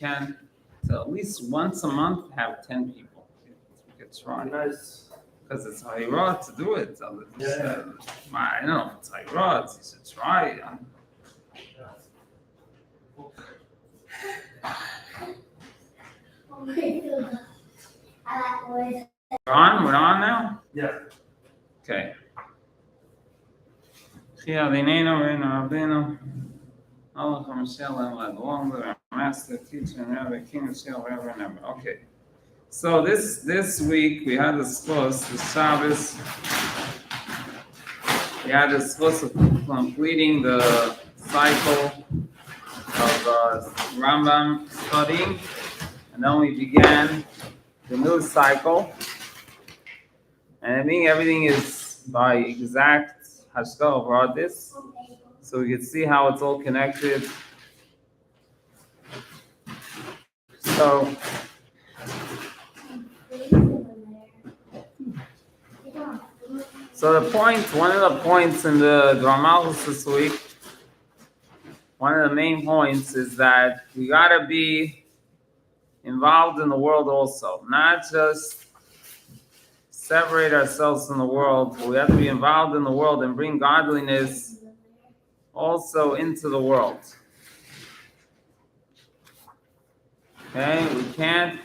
can, so at least once a month, have 10 people. We could try. Nice. Because it's Hayrah to do it. So I don't know if it's Hayrah, you should try it. We're on now? Yeah. Okay. Chia Dineno, Reno Rabino, Allah HaMashiach, along with our master teacher and Rabbi King of Shel, Rabbi Never. Okay. So this week we had discussed the Shabbos. We had discussed completing the cycle of Rambam studying, and then we began the new cycle. And I think everything is by exact Hashkal brought this, so we can see how it's all connected. So the point, one of the points in the Dramalchus this week, one of the main points is that we gotta be involved in the world also, not just separate ourselves from the world. We have to be involved in the world and bring godliness also into the world. Okay, we can't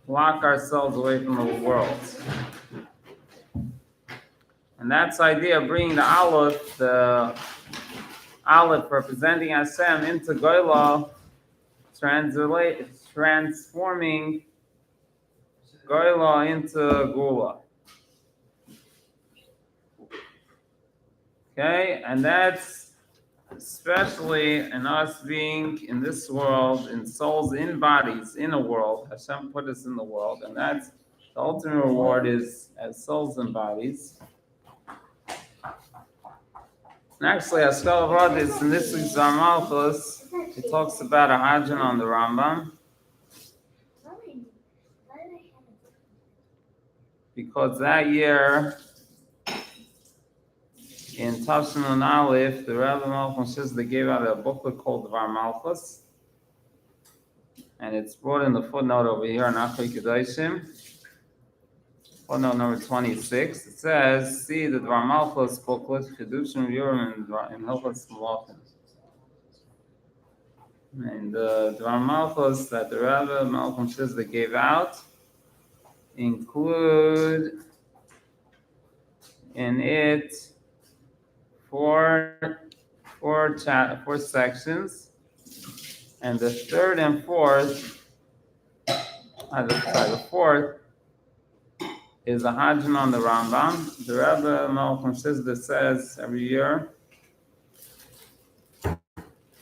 lock ourselves away from the world. And that's the idea of bringing the Aleph representing Hashem into Goyla, transforming Goyla into Gula. Okay, and that's especially in us being in this world, in souls, in bodies, in a world. Hashem put us in the world, and that's the ultimate reward is as souls and bodies. And actually, Haskell brought this in this week's Malchus. It talks about a Hadran on the Rambam. Because that year, in Tafshin and Aleph, the Rebbe Malchus says they gave out a booklet called Dvar Malchus. And it's brought in the footnote over here in Achri Kedoshim. Footnote number 26. It says, see the Dvar Malchus booklet, Chedushim Yurim in Hilchos Malachim. And the Dvar Malchus that the Rebbe Malchus says they gave out include in it four sections, and the third and fourth, the fourth is a Hadran on the Rambam. The Rebbe Malcolm says this says every year,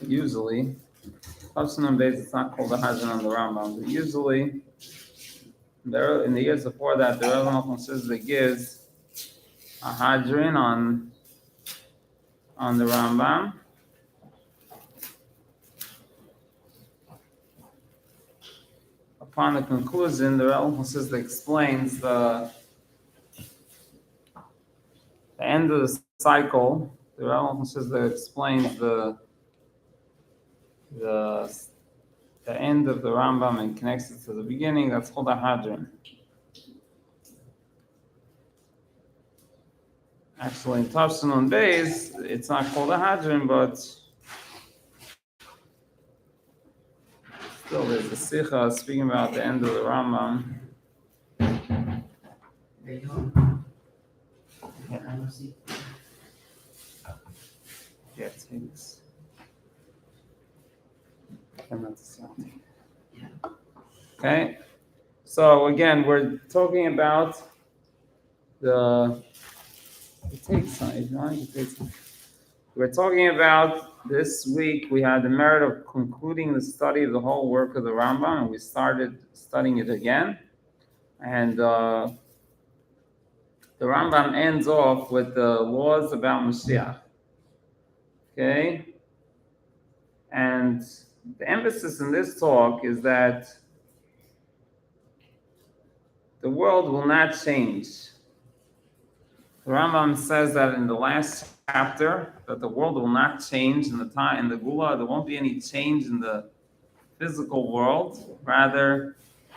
usually, Tafshin days it's not called a Hadran on the Rambam, but usually, in the years before that, the Rebbe Malcolm says that gives a Hadran on the Rambam. Upon the conclusion, the Rebbe says that explains the end of the cycle. The Rebbe says that explains the end of the Rambam and connects it to the beginning. That's called a Hadran. Actually, in Tafshin on Beis, it's not called a Hadran, but still there's a Sikha speaking about the end of the Rambam. Yeah, it takes. Okay, so again, we're talking about the side, right? We're talking about this week. We had the merit of concluding the study of the whole work of the Rambam, and we started studying it again. And the Rambam ends off with the laws about Mashiach. Okay, and the emphasis in this talk is that the world will not change. The Rambam says that in the last chapter that the world will not change in the Gula. There won't be any change in the physical world. Rather,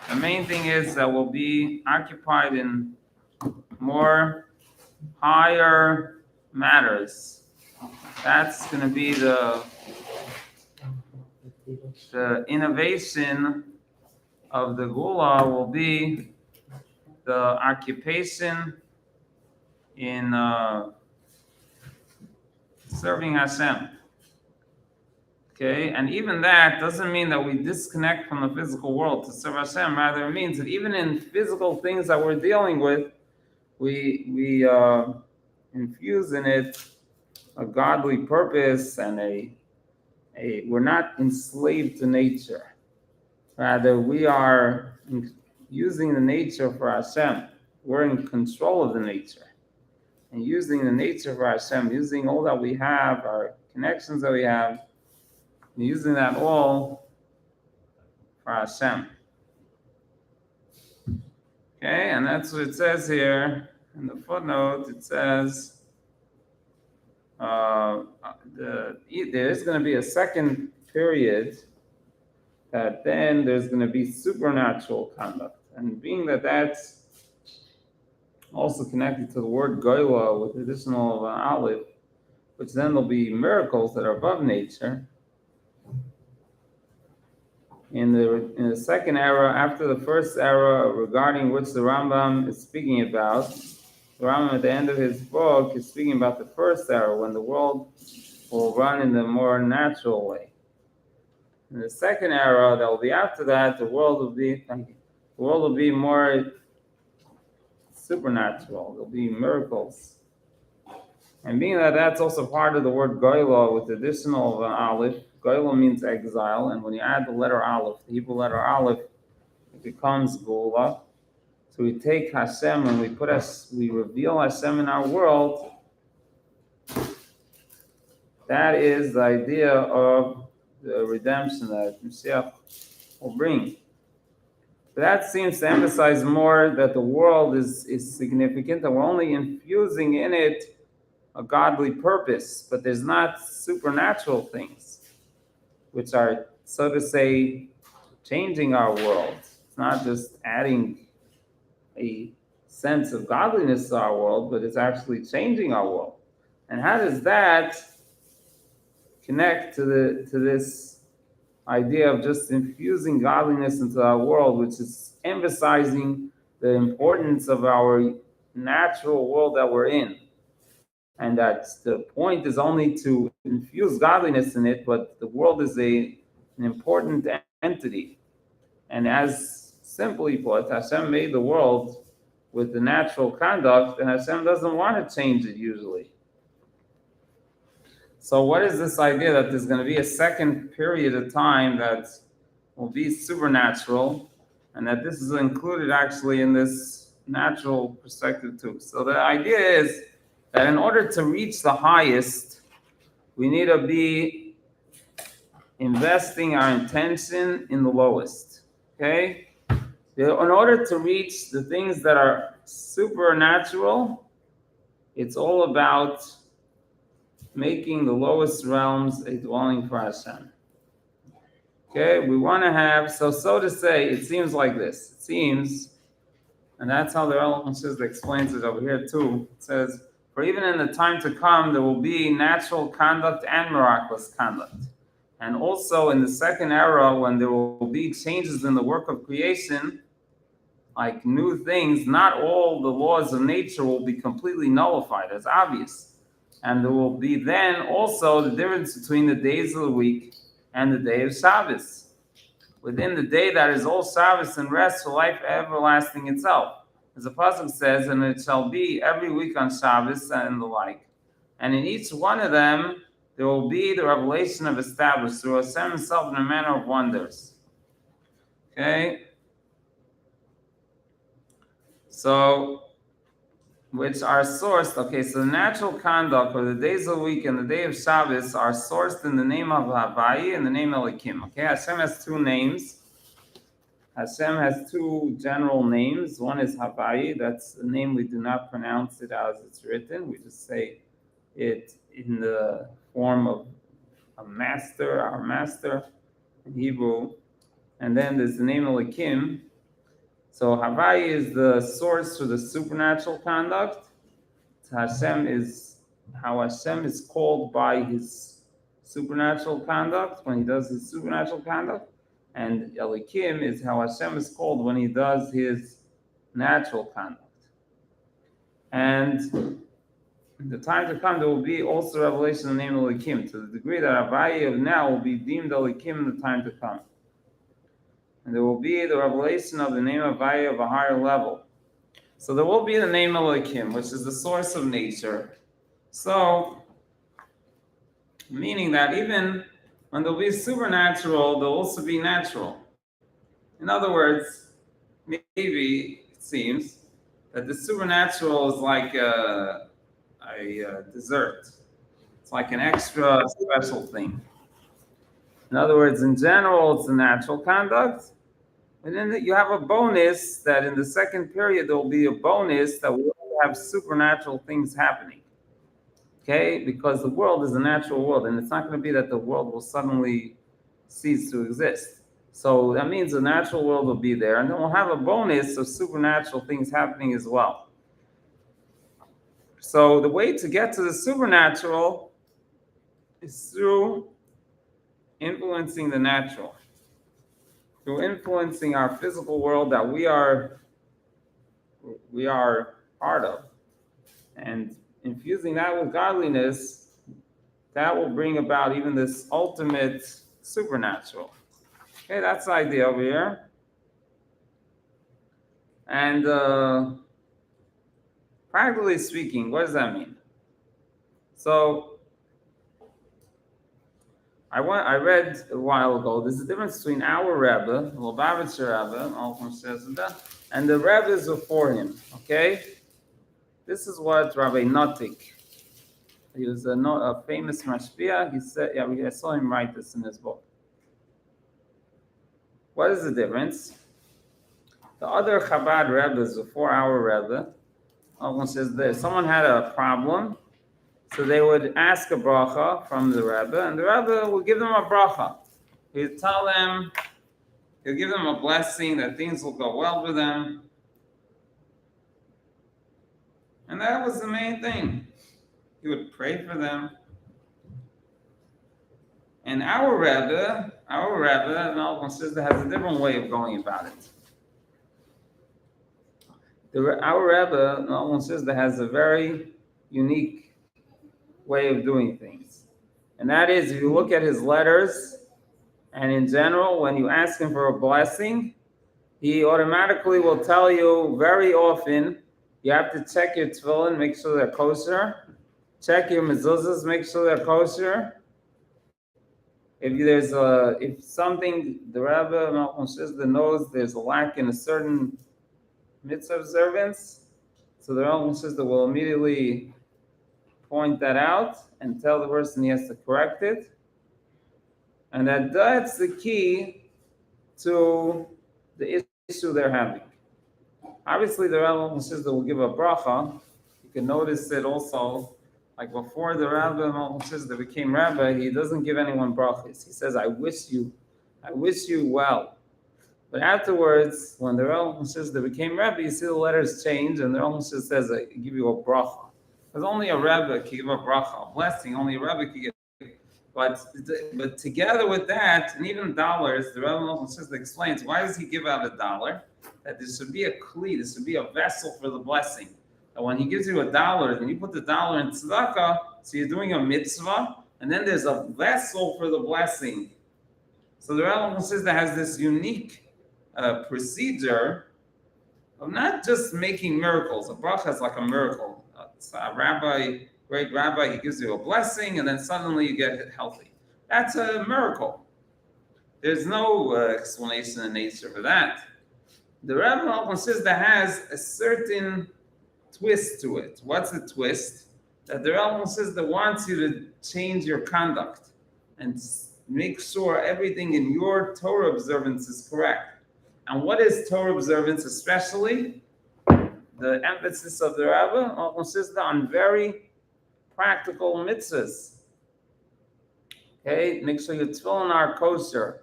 the main thing is that we'll be occupied in more higher matters. That's going to be the innovation of the Gula will be the occupation in serving Hashem. Okay, and even that doesn't mean that we disconnect from the physical world to serve Hashem. Rather, it means that even in physical things that we're dealing with, we infuse in it a godly purpose and we're not enslaved to nature. Rather, we are using the nature for Hashem. We're in control of the nature. And using the nature for Hashem, using all that we have, our connections that we have, and using that all for Hashem. Okay, and that's what it says here in the footnote. It says there is going to be a second period that then there's going to be supernatural conduct. And being that that's also connected to the word goyla with the additional of an aleph, which then there'll be miracles that are above nature. In the second era, after the first era, regarding which the Rambam is speaking about, the Rambam at the end of his book is speaking about the first era, when the world will run in the more natural way. In the second era, that will be after that, the world will be more supernatural. There'll be miracles. And being that that's also part of the word goyla with the additional of an aleph, goyla means exile, and when you add the letter aleph, the Hebrew letter aleph, it becomes gula. So we take Hashem and we reveal Hashem in our world. That is the idea of the redemption that Mashiach will bring. But that seems to emphasize more that the world is significant, and we're only infusing in it a godly purpose, but there's not supernatural things, which are, so to say, changing our world. It's not just adding a sense of godliness to our world, but it's actually changing our world. And how does that connect to this idea of just infusing godliness into our world, which is emphasizing the importance of our natural world that we're in? And that the point is only to infuse godliness in it, but the world is an important entity. And as simply put, Hashem made the world with the natural conduct, and Hashem doesn't want to change it usually. So what is this idea that there's going to be a second period of time that will be supernatural, and that this is included actually in this natural perspective too? So the idea is that in order to reach the highest, we need to be investing our intention in the lowest. Okay? In order to reach the things that are supernatural, it's all about making the lowest realms a dwelling for Hashem. Okay? We want to have, so to say, it seems like this. It seems, and that's how the Elon Shizda explains it over here too. It says, for even in the time to come, there will be natural conduct and miraculous conduct. And also in the second era, when there will be changes in the work of creation, like new things, not all the laws of nature will be completely nullified, that's obvious. And there will be then also the difference between the days of the week and the day of Shabbos. Within the day that is all Shabbos and rest for life everlasting itself. As the pasuk says, and it shall be every week on Shabbos and the like. And in each one of them, there will be the revelation of established through Hashem himself in a manner of wonders. Okay? So, which are sourced, okay, so the natural conduct for the days of the week and the day of Shabbos are sourced in the name of Havai and the name of Elohim. Okay, Hashem has two names. Hashem has two general names. One is Havai, that's a name we do not pronounce it as it's written. We just say it in the form of a master, our master in Hebrew. and then there's the name Elohim. So Havai is the source for the supernatural conduct. Hashem is how Hashem is called by his supernatural conduct when he does his supernatural conduct, and Elohim is how Hashem is called when he does his natural conduct. And in the time to come, there will be also revelation of the name Elohim to the degree that Havai of now will be deemed Elohim in the time to come. And there will be the revelation of the name Havai of a higher level. So there will be the name Elohim, which is the source of nature. So, meaning that even when there'll be supernatural, there'll also be natural. In other words, maybe it seems that the supernatural is like a dessert. It's like an extra special thing. In other words, in general, it's a natural conduct. And then you have a bonus that in the second period, there will be a bonus that will have supernatural things happening. Okay? Because the world is a natural world, and it's not going to be that the world will suddenly cease to exist. So that means the natural world will be there, and then we'll have a bonus of supernatural things happening as well. So the way to get to the supernatural is through influencing the natural. Through influencing our physical world that we are part of, and infusing that with godliness, that will bring about even this ultimate supernatural. Okay, that's the idea over here. And practically speaking, what does that mean? So I read a while ago, there's a difference between our Rebbe, the Lubavitcher Rebbe, and the Rebbes before him, okay? This is what Rabbi Notik, he was a famous mashpia, he said, I saw him write this in his book. What is the difference? The other Chabad Rebbes before our Rebbe, says this, someone had a problem, so they would ask a bracha from the Rebbe, and the Rebbe would give them a bracha. He'd tell them, he'll give them a blessing that things will go well with them. And that was the main thing. He would pray for them. And our Rebbe, Malcolm Sister, has a different way of going about it. Our Rebbe, Malcolm Sister, has a very unique way of doing things. And that is, if you look at his letters, and in general, when you ask him for a blessing, he automatically will tell you very often, you have to check your tefillin, make sure they're kosher. Check your mezuzahs, make sure they're kosher. If something, the Rebbe Malcolm Shizda knows there's a lack in a certain mitzvah observance, so the Malcolm Shizda will immediately point that out and tell the person he has to correct it. And that's the key to the issue they're having. Obviously, the Rebbe Shizda will give a bracha. You can notice it also, like before the Rebbe Shizda became Rebbe, he doesn't give anyone brachas. He says, I wish you well. But afterwards, when the Rebbe Shizda became Rebbe, you see the letters change, and the Rebbe Shizda says, I give you a bracha. Because only a Rebbe can give a bracha, a blessing, only a Rebbe can give. But together with that, and even dollars, the Rebbe Shizda explains, why does he give out $1? That there should be a kli, there should be a vessel for the blessing. That when he gives you $1, then you put the $1 in tzedakah, so you're doing a mitzvah, and then there's a vessel for the blessing. So the Rebbe Shizda has this unique procedure of not just making miracles. A bracha is like a miracle. It's a great rabbi, he gives you a blessing, and then suddenly you get healthy. That's a miracle. There's no explanation in nature for that. The Rebbe Shizda has a certain twist to it. What's the twist? That the Rebbe Shizda wants you to change your conduct and make sure everything in your Torah observance is correct. And what is Torah observance especially? The emphasis of the Rebbe Shizda on very practical mitzvahs. Okay, make sure your tefillin are kosher.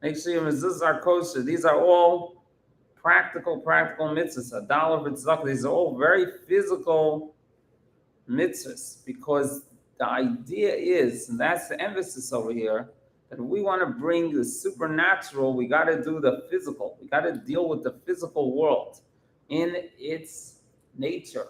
Make sure your mezuzahs are kosher. These are all practical mitzvahs. A dollar for tzedakah. These are all very physical mitzvahs, because the idea is, and that's the emphasis over here, that if we want to bring the supernatural, we got to do the physical. We got to deal with the physical world in its nature.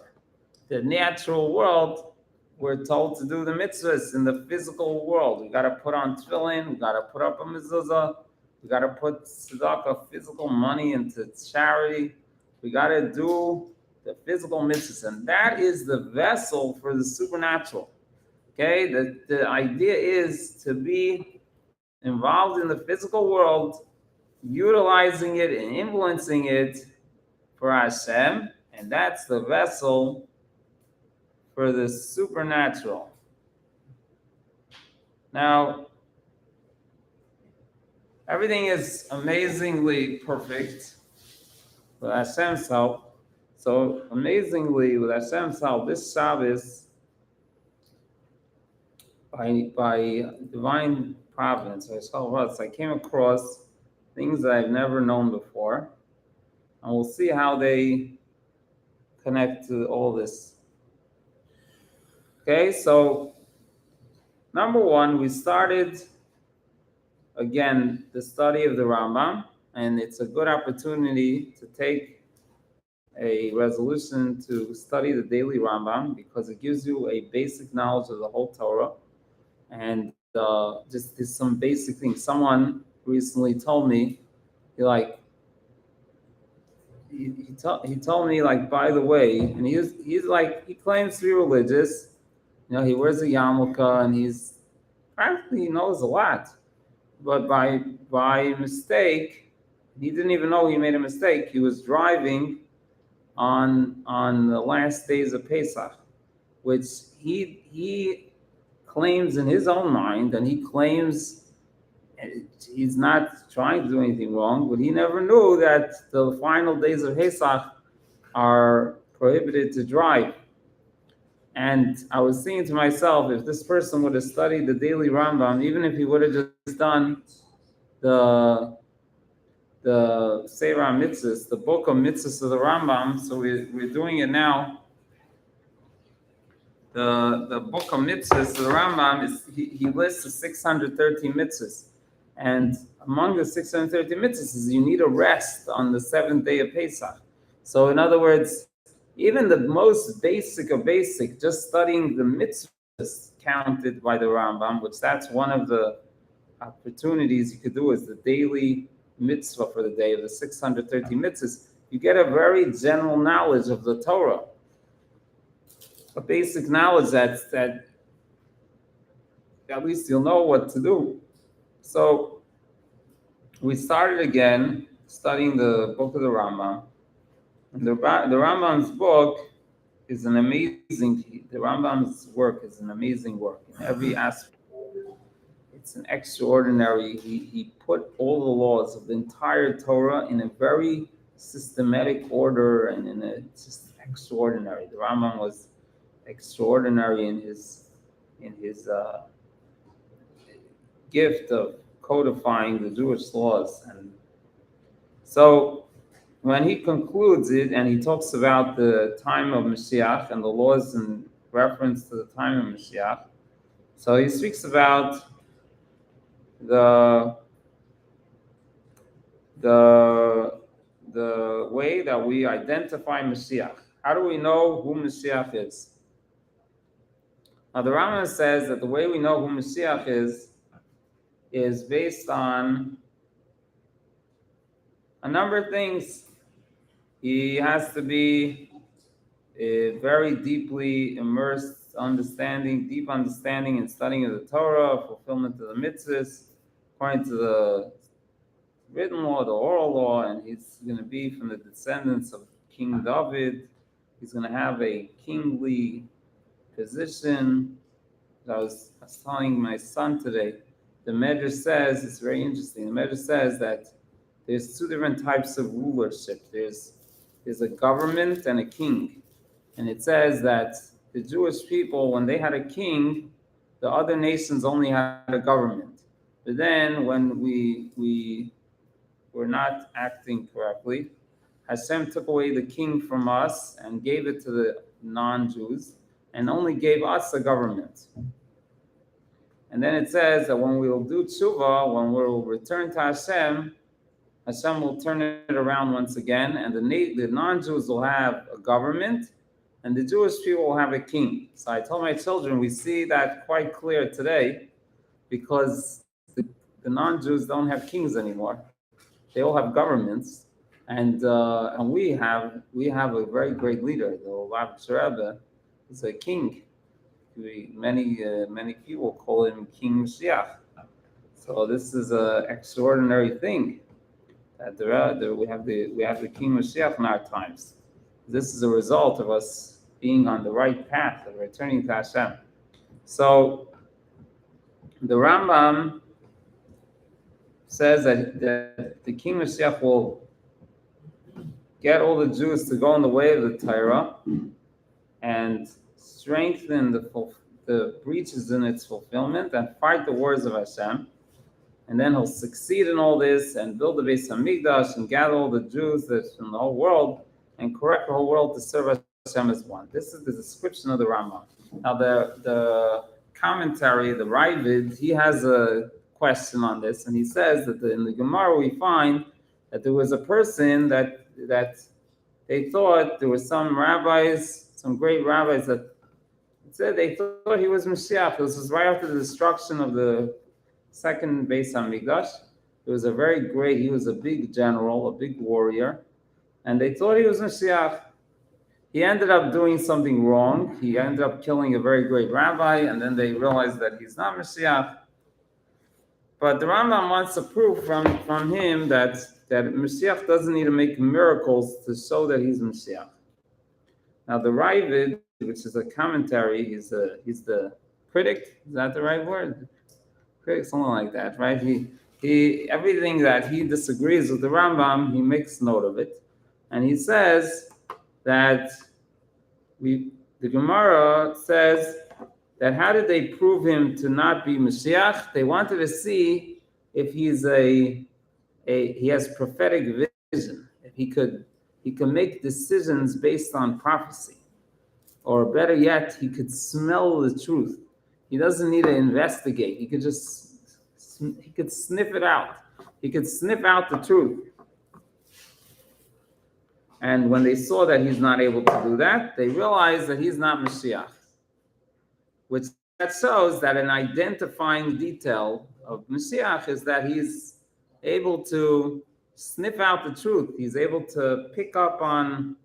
The natural world, we're told to do the mitzvahs in the physical world. We got to put on tefillin, we got to put up a mezuzah, we got to put tzedakah, physical money, into charity. We got to do the physical mitzvahs, and that is the vessel for the supernatural. Okay, the idea is to be involved in the physical world, utilizing it and influencing it for Hashem, and that's the vessel for the supernatural. Now, everything is amazingly perfect with Hashem's help. So amazingly, with Hashem's help, this Shabbos, by divine providence, I came across things that I've never known before, and we'll see how they connect to all this. Okay, so number one, we started again the study of the Rambam, and it's a good opportunity to take a resolution to study the daily Rambam, because it gives you a basic knowledge of the whole Torah, and just some basic things. Someone recently told me, he told me, like, by the way, and he's like, he claims to be religious, he wears a yarmulke, and he's practically, he knows a lot, but by mistake, he didn't even know he made a mistake. He was driving on the last days of Pesach, which he claims in his own mind, and he claims he's not trying to do anything wrong, but he never knew that the final days of Pesach are prohibited to drive. And I was thinking to myself, if this person would have studied the daily Rambam, even if he would have just done the Sefer Mitzvahs, the book of Mitzvahs of the Rambam. So we're doing it now. The book of Mitzvahs of the Rambam is he lists the 613 mitzvahs, and among the 613 mitzvahs is you need a rest on the seventh day of Pesach. So in other words, even the most basic of basic, just studying the mitzvahs counted by the Rambam, which that's one of the opportunities you could do, is the daily mitzvah for the day of the 613 mitzvahs. You get a very general knowledge of the Torah, a basic knowledge that at least you'll know what to do. So we started again studying the book of the Rambam. And the Rambam's book is an amazing, the Rambam's work is an amazing work in every aspect. It's an extraordinary, he put all the laws of the entire Torah in a very systematic order, and just extraordinary. The Rambam was extraordinary in his gift of codifying the Jewish laws. And so when he concludes it and he talks about the time of Mashiach and the laws in reference to the time of Mashiach, so he speaks about the way that we identify Mashiach. How do we know who Mashiach is? Now the Rambam says that the way we know who Mashiach is based on a number of things. He has to be very deeply immersed, deep understanding and studying of the Torah, fulfillment of the mitzvahs, according to the written law, the oral law, and he's going to be from the descendants of King David. He's going to have a kingly position. I was telling my son today, the Medrash says, it's very interesting, the Medrash says that there's two different types of rulership. There's a government and a king. And it says that the Jewish people, when they had a king, the other nations only had a government. But then when we were not acting correctly, Hashem took away the king from us and gave it to the non-Jews and only gave us a government. And then it says that when we will do tshuva, when we will return to Hashem, Hashem will turn it around once again, and the non-Jews will have a government, and the Jewish people will have a king. So I told my children, we see that quite clear today, because the non-Jews don't have kings anymore. They all have governments, and we have a very great leader. The Lubavitcher Rebbe is a king. Many people call him King Mashiach. So this is an extraordinary thing that we have the King Mashiach in our times. This is a result of us being on the right path of returning to Hashem. So the Rambam says that the King Mashiach will get all the Jews to go in the way of the Torah and strengthen the breaches in its fulfillment and fight the wars of Hashem. And then he'll succeed in all this and build the Beis Hamikdash and gather all the Jews from the whole world and correct the whole world to serve Hashem as one. This is the description of the Rambam. Now the commentary, the Ravid, he has a question on this, and he says that in the Gemara we find that there was a person that they thought there were some rabbis, some great rabbis that said they thought he was Mashiach. This was right after the destruction of the second Beis Hamikdash. He was he was a big general, a big warrior, and they thought he was Mashiach. He ended up doing something wrong. He ended up killing a very great rabbi, and then they realized that he's not Mashiach. But the Rambam wants to prove from him that Mashiach doesn't need to make miracles to show that he's Mashiach. Now the Ravid, which is a commentary, he's the critic. Is that the right word? Critic, something like that, right? He everything that he disagrees with the Rambam, he makes note of it, and he says that the Gemara says that how did they prove him to not be Mashiach? They wanted to see if he has prophetic vision, if he could make decisions based on prophecy, or better yet, he could smell the truth. He doesn't need to investigate. He could sniff it out. He could sniff out the truth. And when they saw that he's not able to do that, they realized that he's not Mashiach. Which that shows that an identifying detail of Mashiach is that he's able to sniff out the truth. He's able to pick up on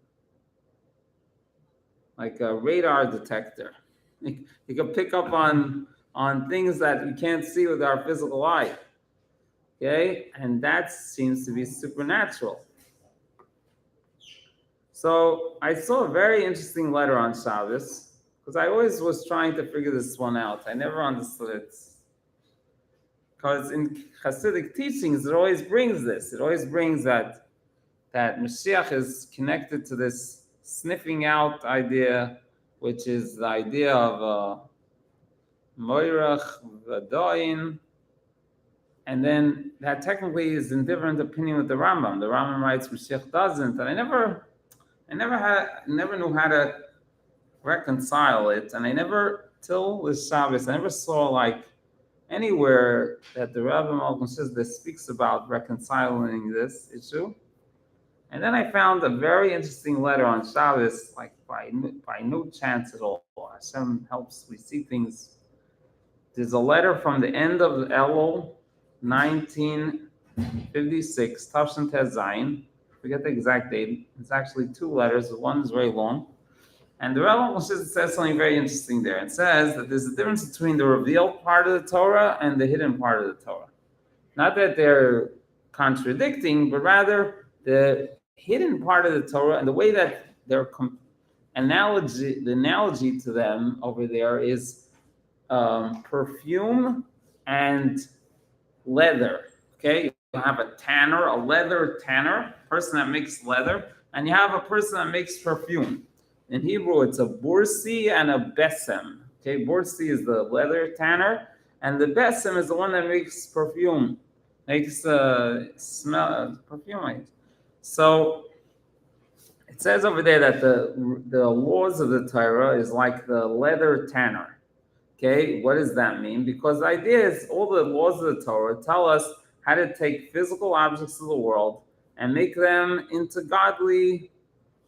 like a radar detector. He can pick up on things that we can't see with our physical eye. Okay? And that seems to be supernatural. So I saw a very interesting letter on Shabbos, because I always was trying to figure this one out. I never understood it. Because in Hasidic teachings, it always brings this. It always brings that Mashiach is connected to this sniffing out idea, which is the idea of Moirach V'Doin. And then that technically is in different opinion with the Rambam. The Rambam writes Mashiach doesn't. And I never knew how to reconcile it. And I never, till this Shabbos, I never saw like anywhere that the Rebbe Malcolm says that speaks about reconciling this issue. And then I found a very interesting letter on Shabbos, like by no chance at all. Hashem helps, we see things. There's a letter from the end of Elul, 1956, Tafshin Tez Zayin. Forget the exact date. It's actually two letters. One is very long. And the Rebbe says something very interesting there. It says that there's a difference between the revealed part of the Torah and the hidden part of the Torah. Not that they're contradicting, but rather the hidden part of the Torah and the way that the analogy to them over there is perfume and leather. Okay, you have a tanner, a leather tanner, person that makes leather, and you have a person that makes perfume. In Hebrew, it's a bursi and a besem. Okay, bursi is the leather tanner, And the besem is the one that makes perfume, makes smell perfume. So it says over there that the laws of the Torah is like the leather tanner. Okay, what does that mean? Because the idea is all the laws of the Torah tell us how to take physical objects of the world and make them into godly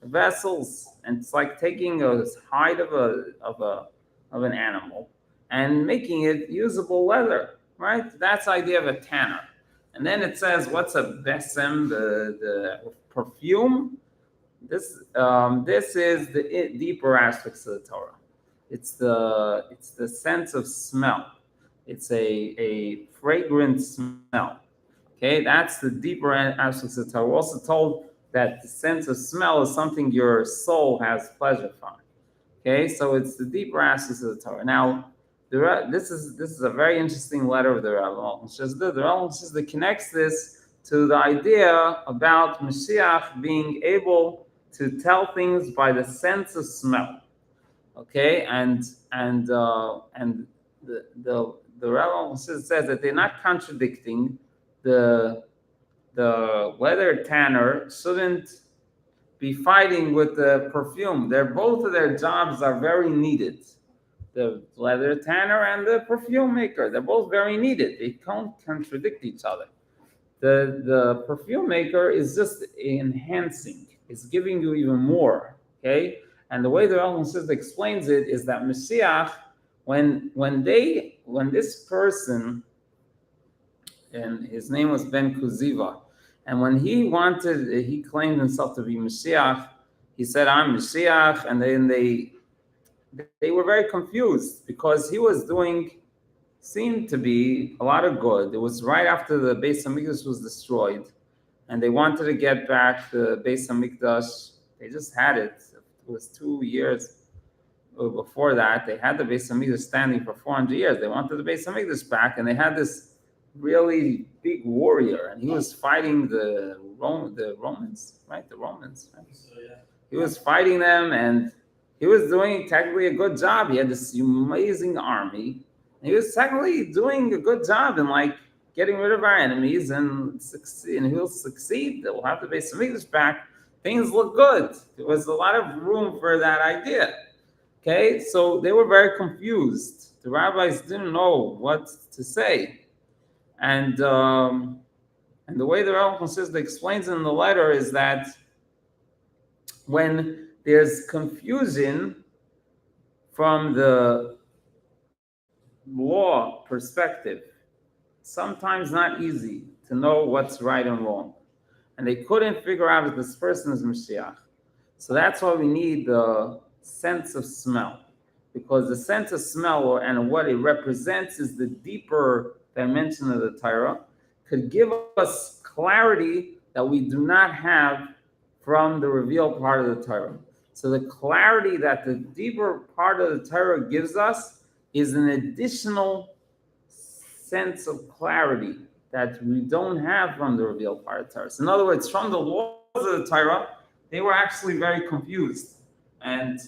vessels. And it's like taking a hide of an animal and making it usable leather, right? That's the idea of a tanner. And then it says, what's a besem, the perfume? This is the deeper aspects of the Torah. It's the sense of smell. It's a fragrant smell. Okay, that's the deeper aspects of the Torah. We're also told that the sense of smell is something your soul has pleasure from. Okay, so it's the deeper aspects of the Torah. Now, this is a very interesting letter of the Rambam. The Rambam connects this to the idea about Mashiach being able to tell things by the sense of smell. Okay, and the Rambam says that they're not contradicting. The leather tanner shouldn't be fighting with the perfume. Both of their jobs are very needed. The leather tanner and the perfume maker, they're both very needed. They can't contradict each other. The perfume maker is just enhancing. It's giving you even more. Okay, and the way the Rambam explains it is that Mashiach, when this person, and his name was Ben Kuziva, and when he claimed himself to be Mashiach, he said, "I'm Mashiach," and then they were very confused because he was doing, seemed to be a lot of good. It was right after the Beis Hamikdash was destroyed, and they wanted to get back the Beis Hamikdash. They just had it. It was 2 years before that. They had the Beis Hamikdash standing for 400 years. They wanted the Beis Hamikdash back, and they had this really big warrior, and he was fighting the Romans, right? The Romans, right? So, yeah. He was fighting them, and he was doing technically a good job. He had this amazing army. He was technically doing a good job in like getting rid of our enemies and succeed. And he'll succeed. We'll have the Beis Hamikdash back. Things look good. There was a lot of room for that idea. Okay, so they were very confused. The rabbis didn't know what to say. And the way the Rambam explains in the letter is that when there's confusion from the law perspective, sometimes not easy to know what's right and wrong. And they couldn't figure out if this person is Mashiach. So that's why we need the sense of smell. Because the sense of smell and what it represents is the deeper dimension of the Torah, could give us clarity that we do not have from the revealed part of the Torah. So the clarity that the deeper part of the Torah gives us is an additional sense of clarity that we don't have from the revealed part of the Torah. So in other words, from the laws of the Torah, they were actually very confused. And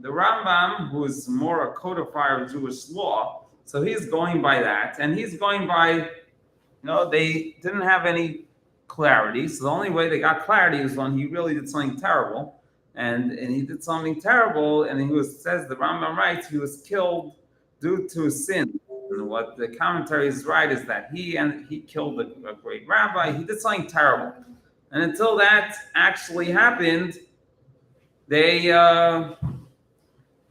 the Rambam, who is more a codifier of Jewish law, so he's going by that, and he's going by, they didn't have any clarity. So the only way they got clarity was when he really did something terrible, and he did something terrible, and says the Rambam writes he was killed due to sin. And what the commentaries write is that he killed a great rabbi. He did something terrible, and until that actually happened, they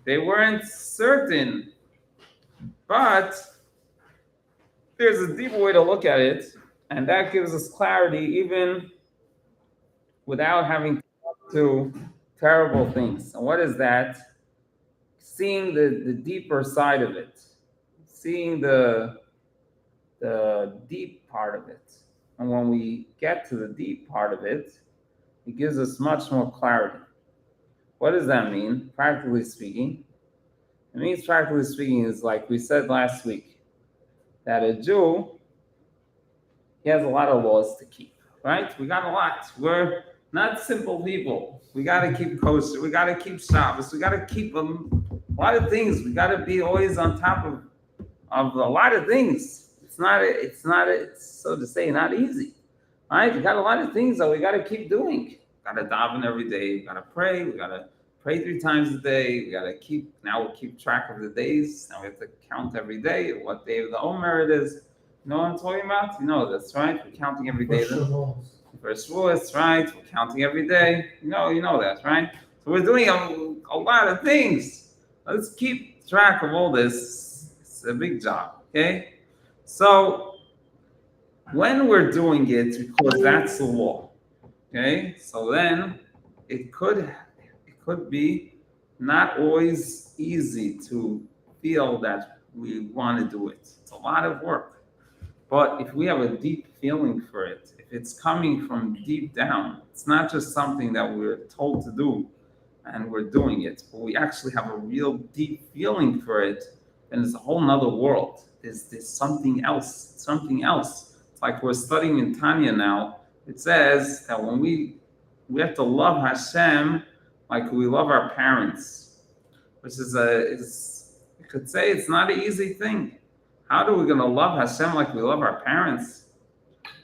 weren't certain. But there's a deeper way to look at it, and that gives us clarity even without having to terrible things. And what is that? Seeing the deeper side of it, seeing the deep part of it. And when we get to the deep part of it, it gives us much more clarity. What does that mean, practically speaking? It means, practically speaking, is like we said last week, that a Jew, he has a lot of laws to keep, right? We got a lot. We're not simple people. We got to keep kosher. We got to keep Shabbos. We got to keep a lot of things. We got to be always on top of a lot of things. It's so to say, not easy. Right? We got a lot of things that we got to keep doing. Got to daven every day. We got to pray. We got to pray 3 times a day. We got to we'll keep track of the days. Now we have to count every day what day of the Omer it is. You know what I'm talking about? You know this, right? We're counting every day. For Shavuos, right? We're counting every day. You know that, right? So we're doing a lot of things. Let's keep track of all this. It's a big job, okay? So when we're doing it, because that's the law, okay? So then it could be not always easy to feel that we want to do it. It's a lot of work. But if we have a deep feeling for it, if it's coming from deep down, it's not just something that we're told to do and we're doing it, but we actually have a real deep feeling for it, then it's a whole nother world. There's something else, It's like we're studying in Tanya now. It says that when we have to love Hashem like we love our parents, which you could say it's not an easy thing. How are we going to love Hashem like we love our parents?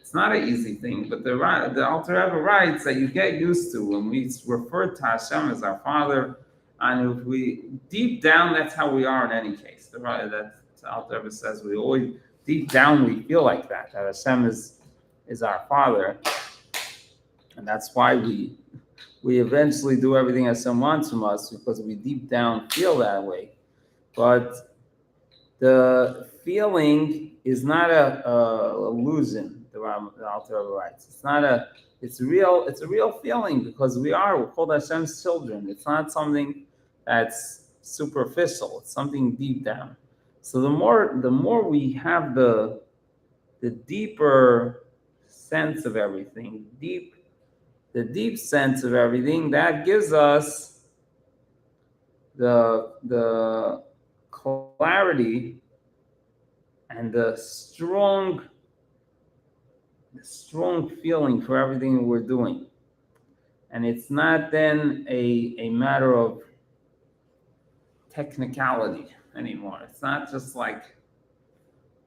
It's not an easy thing, but the Alter Rebbe writes that you get used to when we refer to Hashem as our Father, and if we deep down, that's how we are in any case. The Alter Rebbe says we always deep down we feel like that Hashem is our Father, and that's why we eventually do everything Hashem wants from us, because we deep down feel that way. But the feeling is not a illusion. The Alter Rebbe writes, it's a real feeling, because we're called Hashem's children. It's not something that's superficial. It's something deep down. So the more we have the deeper sense of everything, the deep sense of everything, that gives us the clarity and the strong feeling for everything we're doing. And it's not then a matter of technicality anymore. It's not just like,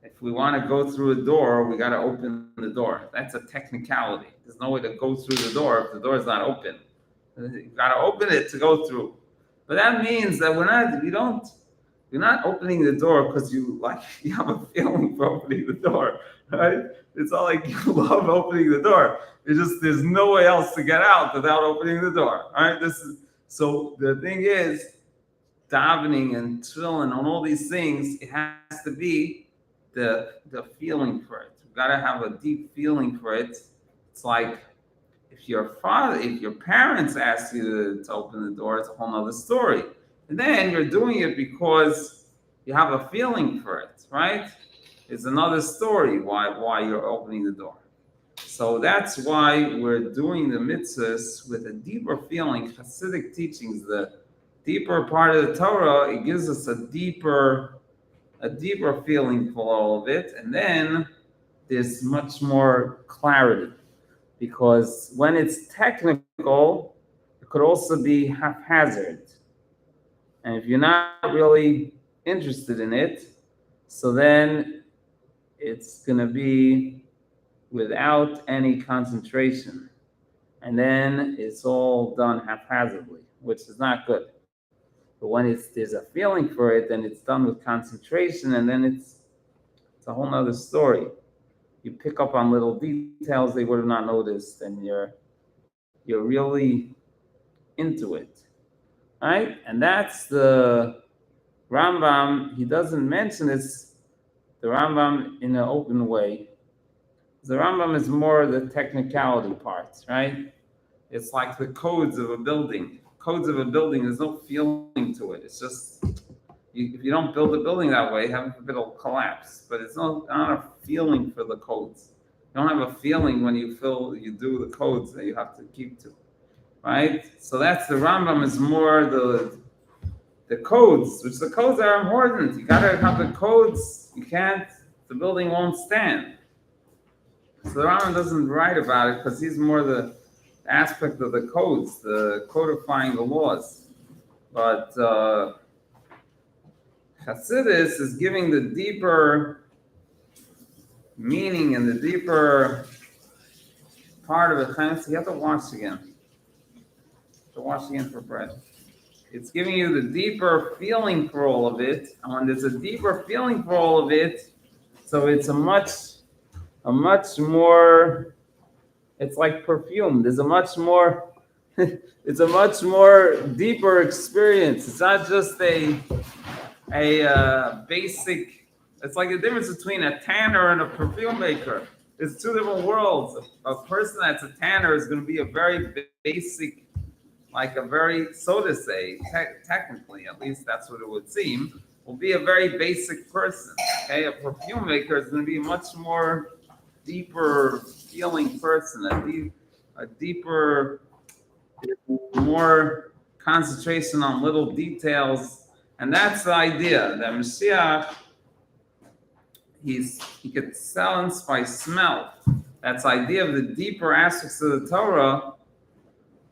if we want to go through a door, we got to open the door. That's a technicality. There's no way to go through the door if the door is not open. You got to open it to go through. But that means that you're not opening the door because you have a feeling for opening the door, right? It's not like you love opening the door. There's no way else to get out without opening the door, right? So the thing is, davening and tefillin and all these things, it has to be the feeling for it. You've got to have a deep feeling for it. It's like if your parents ask you to open the door, it's a whole other story. And then you're doing it because you have a feeling for it, right? It's another story why you're opening the door. So that's why we're doing the mitzvahs with a deeper feeling. Hasidic teachings, the deeper part of the Torah, it gives us a deeper feeling for all of it. And then there's much more clarity. Because when it's technical, it could also be haphazard. And if you're not really interested in it, so then it's going to be without any concentration. And then it's all done haphazardly, which is not good. But when there's a feeling for it, then it's done with concentration, and then it's a whole nother story. You pick up on little details they would have not noticed, and you're really into it. Right? And that's the Rambam. He doesn't mention this, the Rambam, in an open way. The Rambam is more the technicality part, right? It's like the codes of a building. Codes of a building, there's no feeling to it. It's just, if you don't build a building that way, it'll collapse. But it's not a feeling for the codes. You don't have a feeling when you do the codes that you have to keep to. Right? So that's the Rambam is more the codes, which the codes are important. You gotta have the codes. The building won't stand. So the Rambam doesn't write about it because he's more the aspect of the codes, the codifying the laws. But Chassidus is giving the deeper meaning and the deeper part of it. You have to wash again. To wash again for bread. It's giving you the deeper feeling for all of it. And when there's a deeper feeling for all of it, so it's a much more, it's like perfume. There's a much more, it's a much more deeper experience. It's not just a basic, it's like the difference between a tanner and a perfume maker. It's two different worlds. A person that's a tanner is going to be a very basic, like a very, so to say, technically, at least that's what it would seem, will be a very basic person. Okay, a perfume maker is going to be a much more deeper feeling person, a deeper, more concentration on little details, and that's the idea that Mashiach, he could sense by smell. That's the idea of the deeper aspects of the Torah.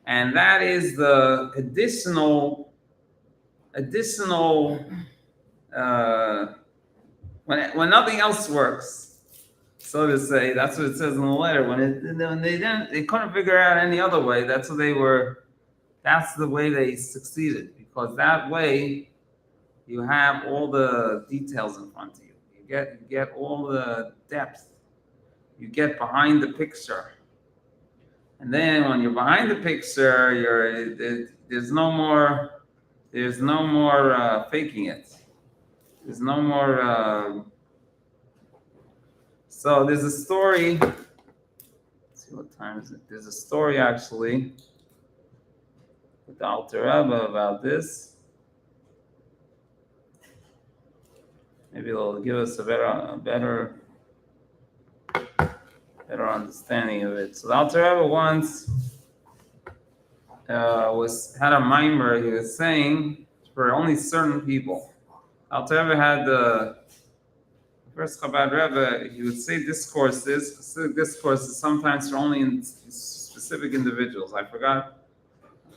And that is the additional, when nothing else works, so to say. That's what it says in the letter. When they couldn't figure out any other way. That's the way they succeeded, because that way you have all the details in front of you. You get all the depth. You get behind the picture. And then when you're behind the picture, there's no more faking it. There's no more. So there's a story. Let's see, what time is it? There's a story actually with the Alter Rebbe about this. Maybe it'll give us a better understanding of it. So the Alter Rebbe once had a mimer. He was saying for only certain people. Alter Rebbe had the first Chabad Rebbe. He would say discourses, specific discourses, sometimes for only in specific individuals. I forgot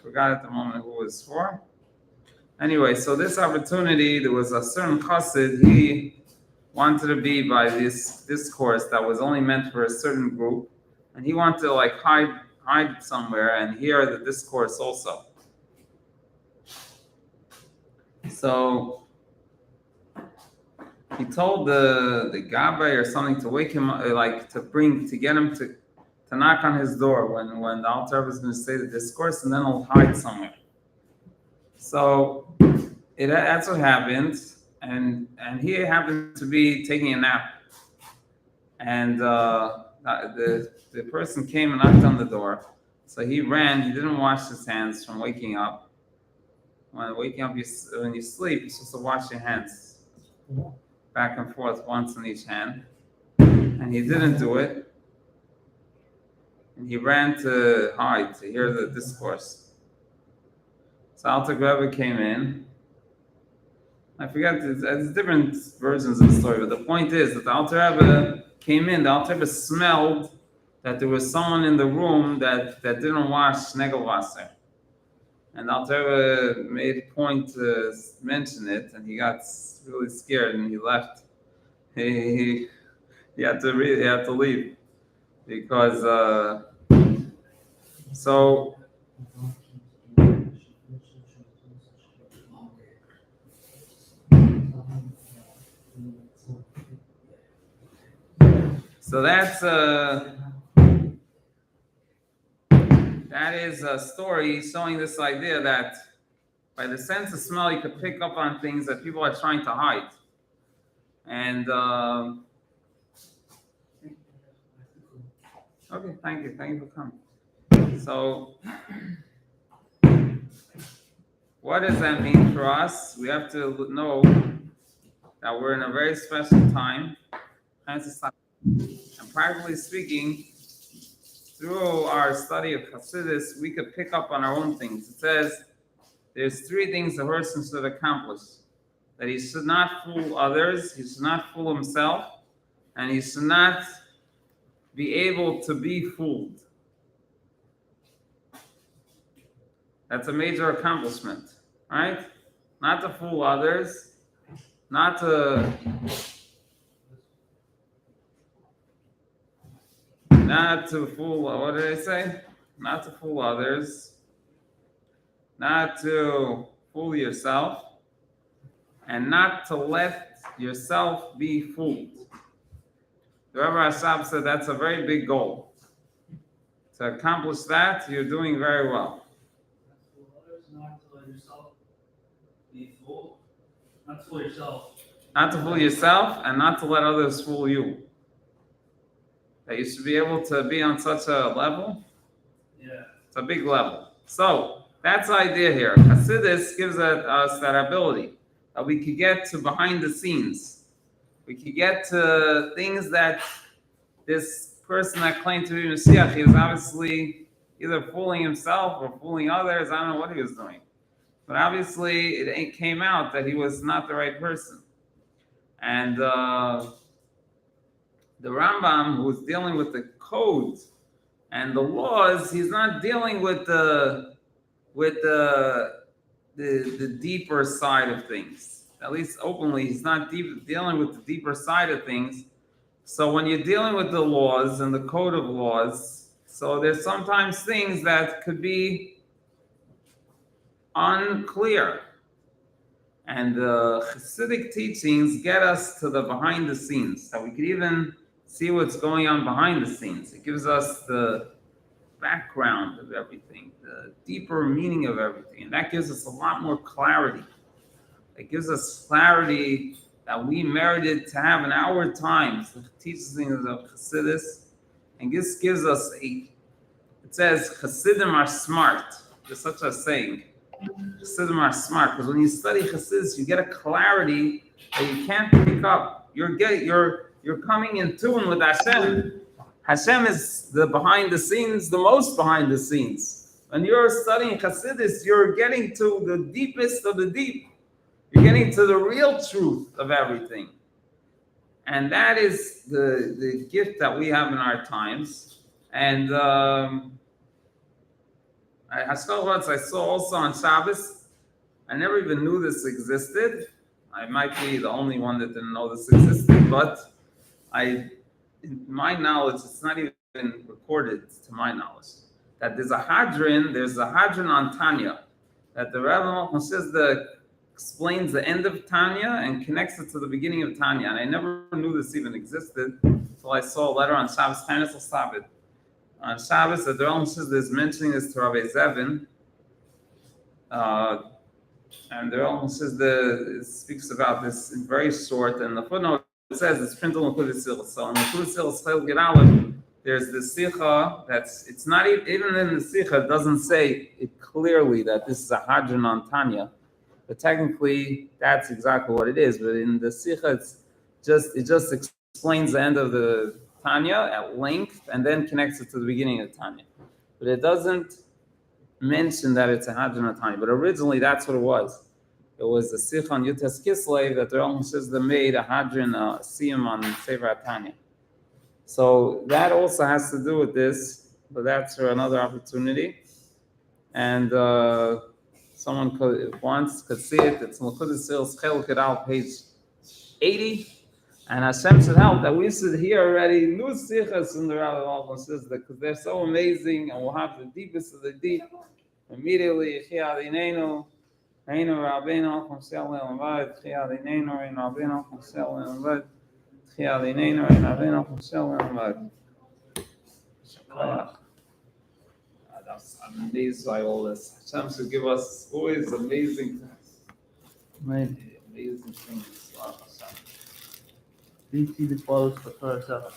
at the moment who it was for. Anyway, so this opportunity, there was a certain chassid. He wanted to be by this discourse that was only meant for a certain group, and he wanted to like hide somewhere and hear the discourse also. So he told the Gabbai or something to wake him up, like to get him to knock on his door when the Alter Rebbe was going to say the discourse, and then he'll hide somewhere. So that's what happened. And he happened to be taking a nap, and the person came and knocked on the door. So he ran. He didn't wash his hands from waking up. When you sleep, you're supposed to wash your hands back and forth once on each hand, and he didn't do it. And he ran to hide to hear the discourse. So Alter Rebbe came in. I forget, there's different versions of the story, but the point is that the Alter Rebbe came in, the Alter Rebbe smelled that there was someone in the room that didn't wash Negelwasser. And the Alter Rebbe made a point to mention it, and he got really scared and he left. He had to leave because so. So that is a story showing this idea that by the sense of smell, you could pick up on things that people are trying to hide. And okay, thank you for coming. So, what does that mean for us? We have to know that we're in a very special time. And practically speaking, through our study of Hasidus, we could pick up on our own things. It says there's three things a person should accomplish: that he should not fool others, he should not fool himself, and he should not be able to be fooled. That's a major accomplishment, right? Not to fool others, not to fool, what did I say? Not to fool others, not to fool yourself, and not to let yourself be fooled. The Rabbi Ashab said that's a very big goal. To accomplish that, you're doing very well. Not to let yourself be fooled. Not to fool yourself. Not to fool yourself, and not to let others fool you. That you should be able to be on such a level. Yeah. It's a big level. So that's the idea here. Hasidus gives us that ability that we could get to behind the scenes. We could get to things that this person that claimed to be Messiah, he was obviously either fooling himself or fooling others. I don't know what he was doing. But obviously it came out that he was not the right person. And the Rambam, who's dealing with the code and the laws, he's not dealing with the deeper side of things. At least openly, he's not dealing with the deeper side of things. So when you're dealing with the laws and the code of laws, so there's sometimes things that could be unclear. And the Hasidic teachings get us to the behind the scenes, that we could even see what's going on behind the scenes. It gives us the background of everything, the deeper meaning of everything. And that gives us a lot more clarity. It gives us clarity that we merited to have in our times, the teachings of Hasidus. And this gives us it says, Hasidim are smart. There's such a saying. Hasidim are smart, because when you study Hasidus, you get a clarity that you can't pick up. You're coming in tune with Hashem. Hashem is the behind the scenes, the most behind the scenes. When you're studying Hasidus, you're getting to the deepest of the deep. You're getting to the real truth of everything. And that is the gift that we have in our times. And I saw also on Shabbos, I never even knew this existed. I might be the only one that didn't know this existed, but in my knowledge, it's not even recorded to my knowledge, that there's a Hadron on Tanya, that the Rebbe says explains the end of Tanya and connects it to the beginning of Tanya. And I never knew this even existed until I saw a letter on Shabbos, Tanis al-Sabit. On Shabbos, the Rebbe says is mentioning this to Rabbi Zevin, and the Rebbe says it speaks about this in very short, and the footnote it says it's printed on Nekudas Sichos. So on Nekudas Sichos Chel Gid Aleph, there's the Sicha it's not even in the Sicha, it doesn't say it clearly that this is a Hadron on Tanya, but technically that's exactly what it is. But in the Sicha, it just explains the end of the Tanya at length and then connects it to the beginning of Tanya. But it doesn't mention that it's a Hadron on Tanya. But originally that's what it was. It was a Sikh on Yutes Kislev that the Rambam says they made a Hadron, a Siyum on Sefer Tanya. So that also has to do with this, but that's for another opportunity. And someone could see it. It's Nekudas Sichos Chel Gid Aleph, page 80. And Hashem should help that we should hear already new sichas in the Rabbi says that because they're so amazing, and we'll have the deepest of the deep immediately. Reinu Rabbeinu Chosel Le'avad, Tchia Lineinu Reinu Rabbeinu Chosel Le'avad, Tchia Lineinu Reinu Rabbeinu Chosel Le'avad. I'm amazed by all this. Hashem should give us always amazing things. Please see the follows for Torah.